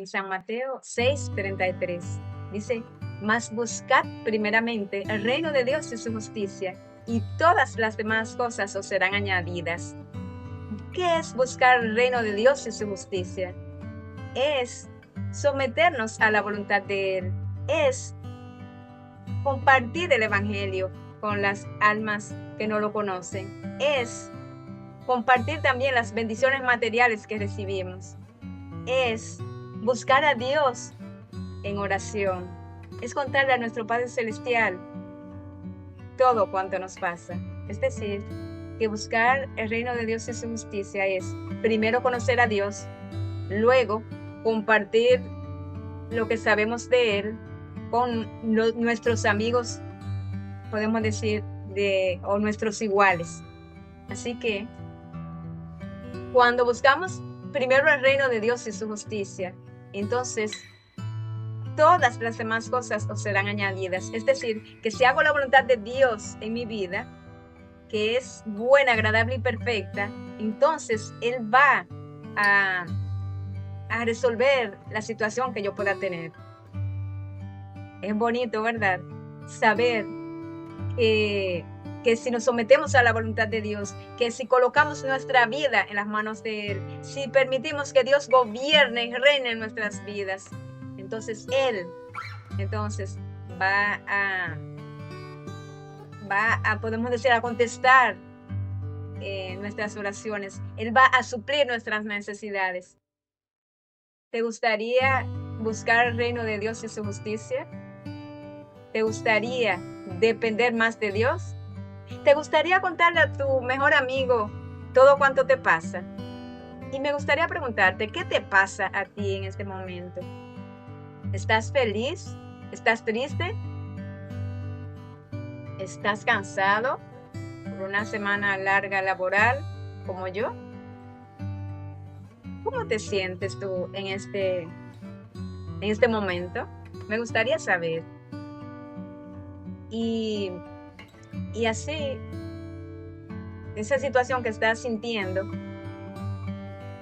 en San Mateo 6:33. Dice, mas buscad primeramente el reino de Dios y su justicia, y todas las demás cosas os serán añadidas. ¿Qué es buscar el reino de Dios y su justicia? Es someternos a la voluntad de Él. Es compartir el Evangelio con las almas que no lo conocen. Es compartir también las bendiciones materiales que recibimos. Es buscar a Dios en oración. Es contarle a nuestro Padre Celestial todo cuanto nos pasa. Es decir, que buscar el reino de Dios y su justicia es primero conocer a Dios, luego compartir lo que sabemos de Él con nuestros amigos, podemos decir, o nuestros iguales. Así que cuando buscamos primero el reino de Dios y su justicia, entonces todas las demás cosas os serán añadidas. Es decir, que si hago la voluntad de Dios en mi vida, que es buena, agradable y perfecta, entonces Él va a resolver la situación que yo pueda tener. Es bonito, ¿verdad? Saber que si nos sometemos a la voluntad de Dios, que si colocamos nuestra vida en las manos de Él, si permitimos que Dios gobierne y reine en nuestras vidas, entonces Él va a, podemos decir, a contestar nuestras oraciones. Él va a suplir nuestras necesidades. ¿Te gustaría buscar el reino de Dios y su justicia? ¿Te gustaría depender más de Dios? ¿Te gustaría contarle a tu mejor amigo todo cuanto te pasa? Y me gustaría preguntarte, ¿qué te pasa a ti en este momento? ¿Estás feliz? ¿Estás triste? ¿Estás cansado por una semana larga laboral como yo? ¿Cómo te sientes tú en este momento? Me gustaría saber. Y así, esa situación que estás sintiendo,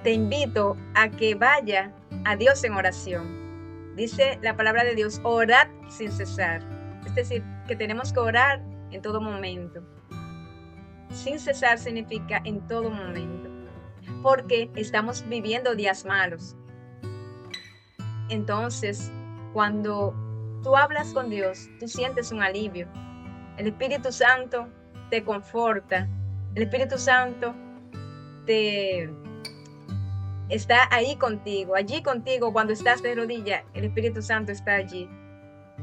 te invito a que vaya a Dios en oración. Dice la palabra de Dios, orad sin cesar. Es decir, que tenemos que orar en todo momento. Sin cesar significa en todo momento, porque estamos viviendo días malos. Entonces, cuando tú hablas con Dios, tú sientes un alivio. El Espíritu Santo te conforta. El Espíritu Santo está ahí contigo, allí contigo cuando estás de rodillas. El Espíritu Santo está allí.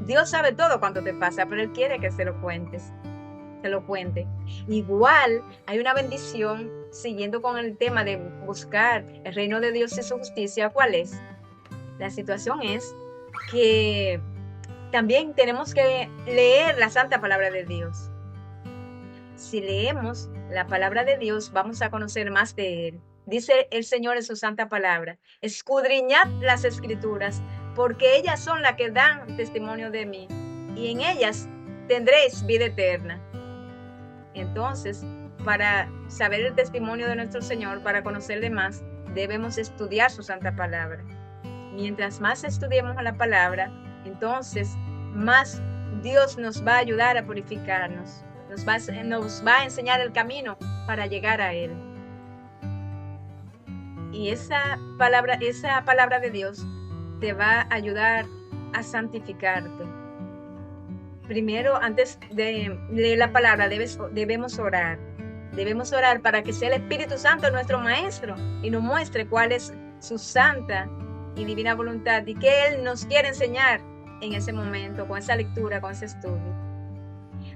Dios sabe todo cuanto te pasa, pero Él quiere que se lo cuente. Igual hay una bendición, siguiendo con el tema de buscar el reino de Dios y su justicia. ¿Cuál es? La situación es que también tenemos que leer la santa palabra de Dios. Si leemos la palabra de Dios, vamos a conocer más de Él. Dice el Señor en su santa palabra, escudriñad las escrituras, porque ellas son las que dan testimonio de mí, y en ellas tendréis vida eterna. Entonces, para saber el testimonio de nuestro Señor, para conocerle más, debemos estudiar su santa palabra. Mientras más estudiemos la palabra, entonces más Dios nos va a ayudar a purificarnos, nos va a enseñar el camino para llegar a Él. Y esa palabra de Dios te va a ayudar a santificarte. Primero, antes de leer la palabra, debemos orar. Debemos orar para que sea el Espíritu Santo nuestro Maestro y nos muestre cuál es su santa y divina voluntad y qué Él nos quiere enseñar en ese momento, con esa lectura, con ese estudio.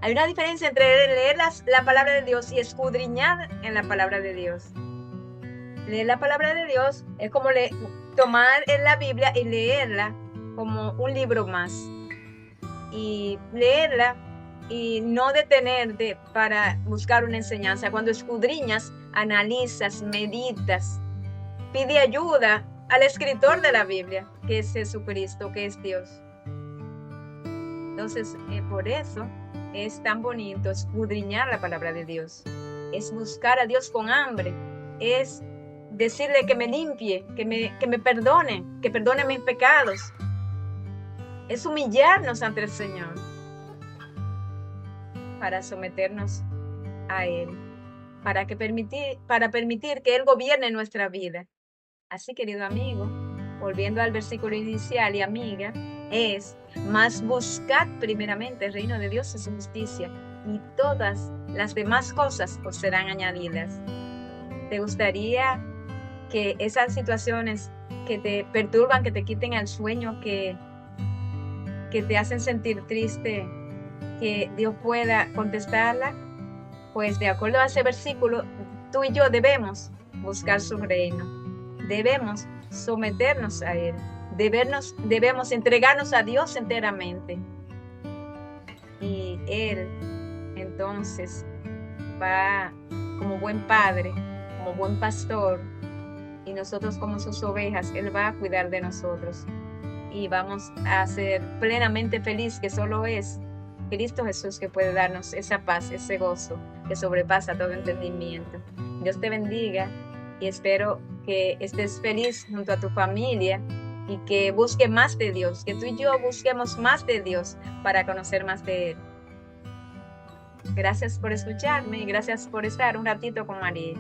Hay una diferencia entre leer la palabra de Dios y escudriñar en la palabra de Dios. Leer la palabra de Dios es como tomar en la Biblia y leerla como un libro más. Y leerla y no detenerte para buscar una enseñanza. Cuando escudriñas, analizas, meditas, pide ayuda al escritor de la Biblia, que es Jesucristo, que es Dios. Entonces, por eso es tan bonito escudriñar la palabra de Dios. Es buscar a Dios con hambre. Es decirle que me limpie, que me perdone, que perdone mis pecados. Es humillarnos ante el Señor para someternos a Él, para permitir que Él gobierne nuestra vida. Así, querido amigo, volviendo al versículo inicial y amiga, es: mas buscad primeramente el reino de Dios y su justicia, y todas las demás cosas os serán añadidas. ¿Te gustaría que esas situaciones que te perturban, que te quiten el sueño, que te hacen sentir triste, que Dios pueda contestarla? Pues de acuerdo a ese versículo, tú y yo debemos buscar su reino, debemos someternos a Él, debemos entregarnos a Dios enteramente. Y Él entonces va como buen padre, como buen pastor, y nosotros como sus ovejas, Él va a cuidar de nosotros. Y vamos a ser plenamente feliz, que solo es Cristo Jesús que puede darnos esa paz, ese gozo que sobrepasa todo entendimiento. Dios te bendiga y espero que estés feliz junto a tu familia y que busque más de Dios, que tú y yo busquemos más de Dios para conocer más de Él. Gracias por escucharme y gracias por estar un ratito con María.